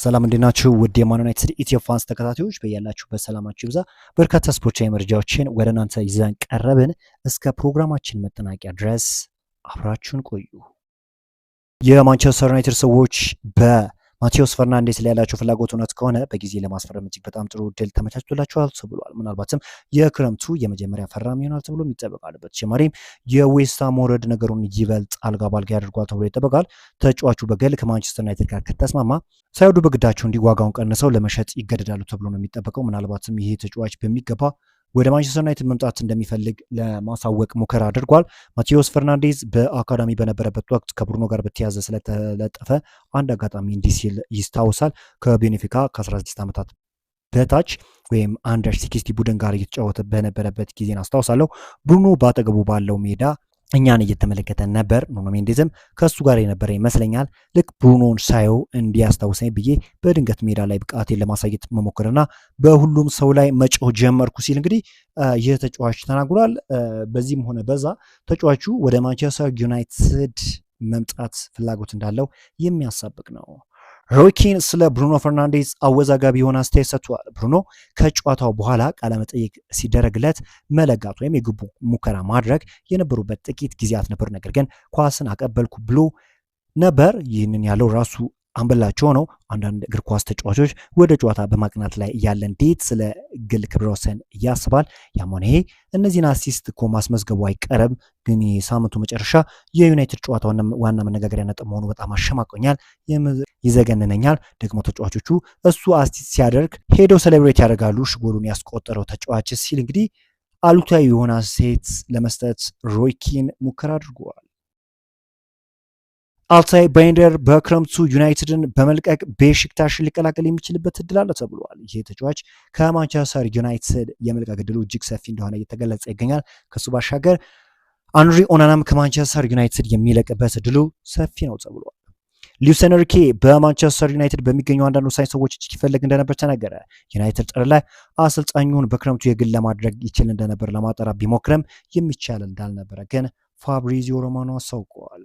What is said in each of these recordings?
ሰላም እንዴናችሁ? ውድ የማን ዩናይትድ ኢትዮ ፋንስ ተከታታዮች በያላችሁበት ሰላማችሁ ይብዛ። በርካታ ስፖርታዊ መረጃዎችን ወደ እናንተ ይዘን ቀረብን። እስከ ፕሮግራማችን መጠናቂያ ድረስ አብራችሁን ቆዩ። የማንቸስተር ዩናይትድ ሰዎች በማቴዎስ ፈርናንዴስ ላይ ያላቸው ፍላጎት እውነት ከሆነ በጊዜ ለማስፈረም እጅግ በጣም ጥሩ እድል ተመቻችቶላቸዋል ተብሏል። ምናልባትም የክረምቱ የመጀመሪያ ፈራሚ ይሆናል ተብሎ ይጠበቃል። በተጨማሪም የዌስትሃም መውረድ ነገሩን ይበልጥ አልጋ ባልጋ ያደርጓል ተብሎ ይጠበቃል። ተጫዋቹ በግል ከማንቸስተር ዩናይትድ ጋር ከተስማማ ሳይወዱ በግዳቸው እንዲዋጋውን ቀንሰው ለመሸጥ ይገደዳሉ ተብሎ ነው የሚጠበቀው። ምናልባትም ይሄ ተጫዋች በሚገባ ወደ ማንቸስተር ዩናይትድ መምጣት እንደሚፈልግ ለማሳወቅ ሙከራ አድርጓል። ማቴዎስ ፈርናንዴዝ በአካዳሚ በነበረበት ወቅት ከብሩኖ ጋር በተያዘ ስለተለጠፈ አንድ አጋጣሚ እንዲህ ሲል ይስታውሳል። ከቤኔፊካ ከ16 ዓመታት በታች ወይም አንደር 60 ቡድን ጋር እየተጫወተ በነበረበት ጊዜን አስታውሳለሁ። ብሩኖ በአጠገቡ ባለው ሜዳ እኛን እየተመለከተ ነበር። ኑኖ ሜንዴዝም ከሱ ጋር የነበረ ይመስለኛል። ልክ ብሩኖን ሳየው እንዲያስታውሰኝ ብዬ በድንገት ሜዳ ላይ ብቃቴን ለማሳየት መሞከርና በሁሉም ሰው ላይ መጮህ ጀመርኩ ሲል እንግዲህ ይህ ተጫዋች ተናግሯል። በዚህም ሆነ በዛ ተጫዋቹ ወደ ማንቸስተር ዩናይትድ መምጣት ፍላጎት እንዳለው የሚያሳብቅ ነው። ሮይ ኪን ስለ ብሩኖ ፈርናንዴዝ አወዛጋቢ የሆነ አስተያየት ሰጥቷል። ብሩኖ ከጨዋታው በኋላ ቃለመጠይቅ ሲደረግለት መለጋት ወይም የግቡ ሙከራ ማድረግ የነበሩበት ጥቂት ጊዜያት ነበሩ። ነገር ግን ኳስን አቀበልኩ ብሎ ነበር። ይህንን ያለው ራሱ አንበላቸው ነው። አንዳንድ እግር ኳስ ተጫዋቾች ወደ ጨዋታ በማቅናት ላይ ያለ እንዴት ስለ ግል ክብረ ወሰን ያስባል። ያም ሆነ ይሄ እነዚህን አሲስት እኮ ማስመዝገቡ አይቀርም። ግን የሳምንቱ መጨረሻ የዩናይትድ ጨዋታ ዋና መነጋገሪያ ነጥብ መሆኑ በጣም አሸማቆኛል፣ ይዘገንነኛል። ደግሞ ተጫዋቾቹ እሱ አሲስት ሲያደርግ ሄደው ሴሌብሬት ያደርጋሉ፣ ጎሉን ያስቆጠረው ተጫዋች ሲል እንግዲህ አሉታዊ የሆነ አስተያየት ለመስጠት ሮይ ኪን ሙከራ አድርገዋል። አልታይ ባይንደር በክረምቱ ዩናይትድን በመልቀቅ ቤሺክታሽን ሊቀላቀል የሚችልበት እድል አለ ተብሏል። ይህ ተጫዋች ከማንቸስተር ዩናይትድ የመልቀቅ እድሉ እጅግ ሰፊ እንደሆነ እየተገለጸ ይገኛል። ከሱ ባሻገር አንድሪ ኦናናም ከማንቸስተር ዩናይትድ የሚለቅበት እድሉ ሰፊ ነው ተብሏል። ሉዊስ ኤንሪኬ በማንቸስተር ዩናይትድ በሚገኙ አንዳንድ ወሳኝ ሰዎች እጅግ ይፈልግ እንደነበር ተነገረ። ዩናይትድ ጥር ላይ አሰልጣኙን በክረምቱ የግል ለማድረግ ይችል እንደነበር ለማጣራት ቢሞክርም የሚቻል እንዳልነበረ ግን ፋብሪዚዮ ሮማኖ አሳውቀዋል።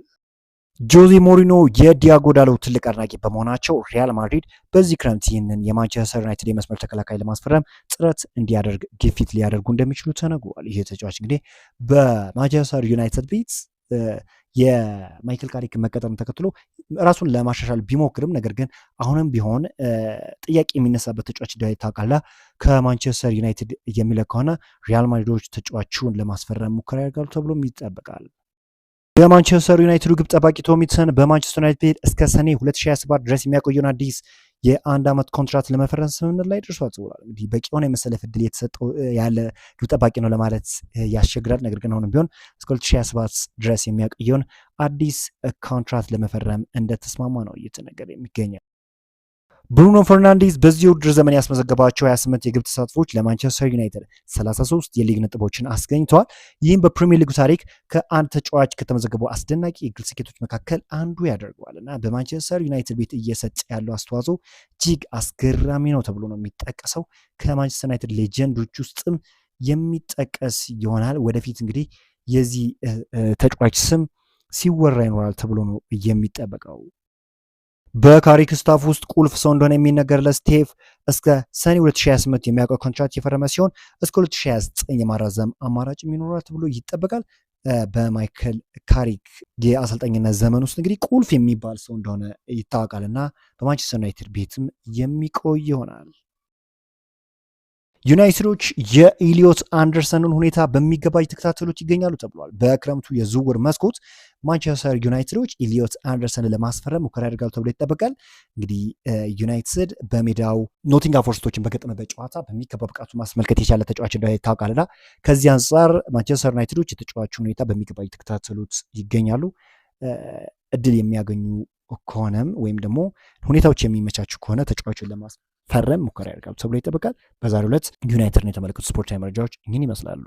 ጆዜ ሞሪኖ የዲያጎ ዳሎ ትልቅ አድናቂ በመሆናቸው ሪያል ማድሪድ በዚህ ክረምት ይህንን የማንቸስተር ዩናይትድ የመስመር ተከላካይ ለማስፈረም ጥረት እንዲያደርግ ግፊት ሊያደርጉ እንደሚችሉ ተነግሯል። ይህ ተጫዋች እንግዲህ በማንቸስተር ዩናይትድ ቤት የማይክል ካሪክ መቀጠርን ተከትሎ ራሱን ለማሻሻል ቢሞክርም ነገር ግን አሁንም ቢሆን ጥያቄ የሚነሳበት ተጫዋች ታውቃለህ። ከማንቸስተር ዩናይትድ የሚለቅ ከሆነ ሪያል ማድሪዶች ተጫዋቹን ለማስፈረም ሙከራ ያደርጋሉ ተብሎም ይጠበቃል። የማንቸስተር ዩናይትዱ ግብ ጠባቂ ቶሚሰን በማንቸስተር ዩናይትድ ቤት እስከ ሰኔ 2027 ድረስ የሚያቆየውን አዲስ የአንድ ዓመት ኮንትራት ለመፈረም ስምምነት ላይ ደርሷል ተብሏል። እንግዲህ በቂ የሆነ የመሰለፍ ዕድል የተሰጠው ያለ ግብ ጠባቂ ነው ለማለት ያስቸግራል። ነገር ግን አሁንም ቢሆን እስከ 2027 ድረስ የሚያቆየውን አዲስ ኮንትራት ለመፈረም እንደተስማማ ነው እየተነገረ የሚገኘው። ብሩኖ ፈርናንዴዝ በዚህ ውድድር ዘመን ያስመዘገባቸው 28 የግብ ተሳትፎች ለማንቸስተር ዩናይትድ 33 የሊግ ነጥቦችን አስገኝተዋል። ይህም በፕሪሚየር ሊጉ ታሪክ ከአንድ ተጫዋች ከተመዘገበው አስደናቂ የግል ስኬቶች መካከል አንዱ ያደርገዋል እና በማንቸስተር ዩናይትድ ቤት እየሰጠ ያለው አስተዋጽኦ እጅግ አስገራሚ ነው ተብሎ ነው የሚጠቀሰው። ከማንቸስተር ዩናይትድ ሌጀንዶች ውስጥም የሚጠቀስ ይሆናል። ወደፊት እንግዲህ የዚህ ተጫዋች ስም ሲወራ ይኖራል ተብሎ ነው የሚጠበቀው። በካሪክ ስታፍ ውስጥ ቁልፍ ሰው እንደሆነ የሚነገርለት ስቴቭ እስከ ሰኔ 2028 የሚያውቀው ኮንትራት የፈረመ ሲሆን እስከ 2029 የማራዘም አማራጭ ይኖራል ተብሎ ይጠበቃል። በማይክል ካሪክ የአሰልጣኝነት ዘመን ውስጥ እንግዲህ ቁልፍ የሚባል ሰው እንደሆነ ይታወቃል እና በማንቸስተር ዩናይትድ ቤትም የሚቆይ ይሆናል። ዩናይትዶች የኢሊዮት አንደርሰንን ሁኔታ በሚገባ እየተከታተሉት ይገኛሉ ተብሏል። በክረምቱ የዝውውር መስኮት ማንቸስተር ዩናይትዶች ኢሊዮት አንደርሰንን ለማስፈረም ሙከራ ያደርጋሉ ተብሎ ይጠበቃል። እንግዲህ ዩናይትድ በሜዳው ኖቲንግሃም ፎረስቶችን በገጠመበት ጨዋታ በሚገባ ብቃቱ ማስመልከት የቻለ ተጫዋች እንደሆነ ይታወቃልና ከዚህ አንጻር ማንቸስተር ዩናይትዶች የተጫዋቹን ሁኔታ በሚገባ እየተከታተሉት ይገኛሉ። እድል የሚያገኙ ከሆነም ወይም ደግሞ ሁኔታዎች የሚመቻቹ ከሆነ ተጫዋቹን ለማስፈረም ሙከራ ያደርጋሉ ተብሎ ይጠበቃል። በዛሬው ዕለት ዩናይትድን የተመለከቱ ስፖርታዊ መረጃዎች ይህን ይመስላሉ።